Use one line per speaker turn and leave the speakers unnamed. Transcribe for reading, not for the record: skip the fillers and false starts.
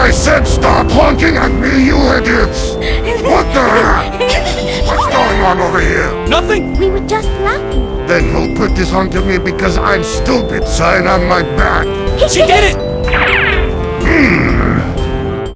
I said stop honking at me, you idiots! What the heck? What's going on over here?
Nothing!
We were just laughing.
Then he'll put this onto me because I'm stupid sign on my back.
She did it!